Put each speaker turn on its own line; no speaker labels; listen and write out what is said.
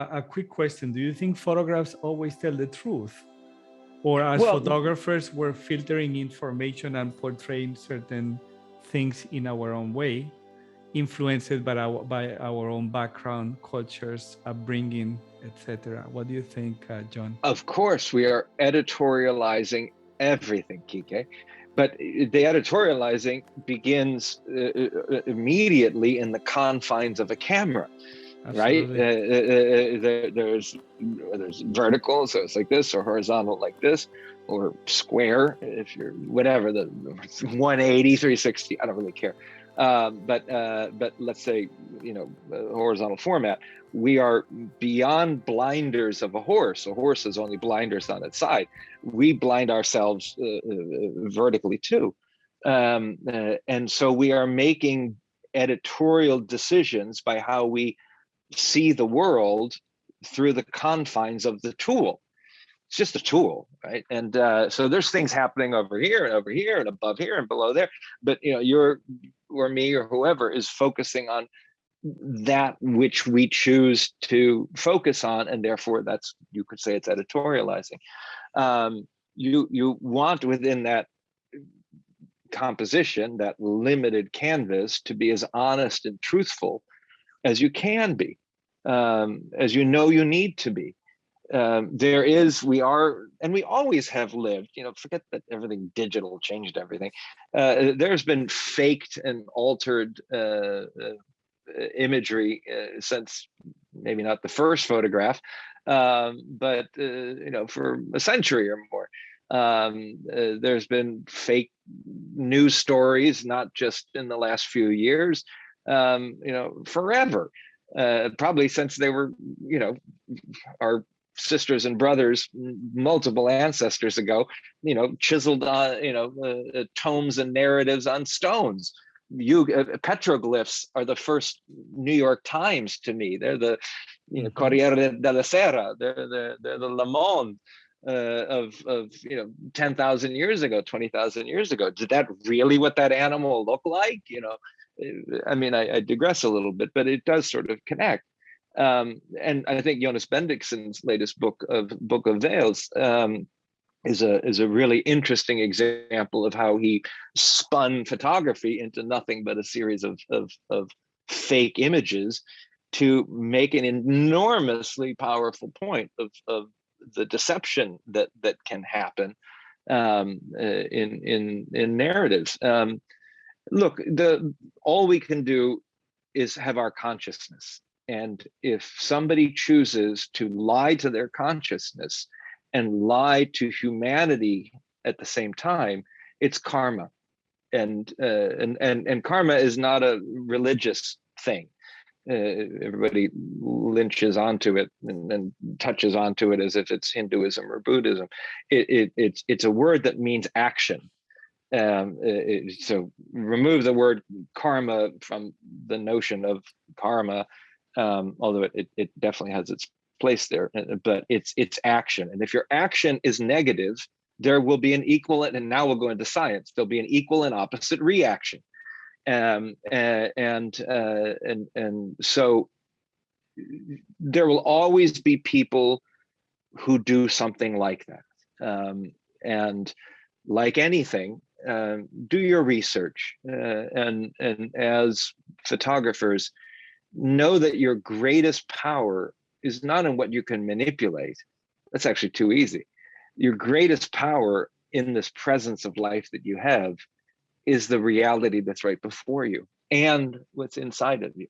a quick question. Do you think photographs always tell the truth? Or as
Well,
photographers, we're filtering information and portraying certain things in our own way, influenced by our own background, cultures, upbringing, etc. What do you think, John?
of course, we are editorializing everything, Kike. But the editorializing begins immediately in the confines of a camera. Right? There's vertical, so it's like this, or horizontal like this, or square, if you're whatever, the 180, 360, I don't really care. But let's say, horizontal format, we are beyond blinders of a horse. A horse has only blinders on its side. We blind ourselves vertically too. And so we are making editorial decisions by how we see the world through the confines of the tool. It's just a tool, right? And so there's things happening over here and above here and below there. But you're or me or whoever is focusing on that which we choose to focus on, and therefore that's, you could say, it's editorializing. You want within that composition, that limited canvas, to be as honest and truthful as you can be, as you need to be. We always have lived, forget that everything digital changed everything. There's been faked and altered imagery since maybe not the first photograph, but for a century or more. There's been fake news stories, not just in the last few years, forever. Probably since they were, our sisters and brothers, multiple ancestors ago, chiseled on, tomes and narratives on stones. Petroglyphs are the first New York Times to me. They're the, Corriere della Sera. They're the Le Monde of 10,000 years ago, 20,000 years ago. Did that really what that animal look like? I mean, I digress a little bit, but it does sort of connect. And I think Jonas Bendixen's latest book of Veils is a really interesting example of how he spun photography into nothing but a series of fake images to make an enormously powerful point of the deception that can happen in narratives. Look, all we can do is have our consciousness. And if somebody chooses to lie to their consciousness and lie to humanity at the same time, it's karma. And karma is not a religious thing. Everybody lynches onto it and touches onto it as if it's Hinduism or Buddhism. It's a word that means action. So remove the word karma from the notion of karma, although it definitely has its place there, but it's action. And if your action is negative, there will be an equal, and now we'll go into science, there'll be an equal and opposite reaction. And so there will always be people who do something like that. And like anything, do your research, and as photographers, know that your greatest power is not in what you can manipulate. That's actually too easy. Your greatest power in this presence of life that you have is the reality that's right before you and what's inside of you.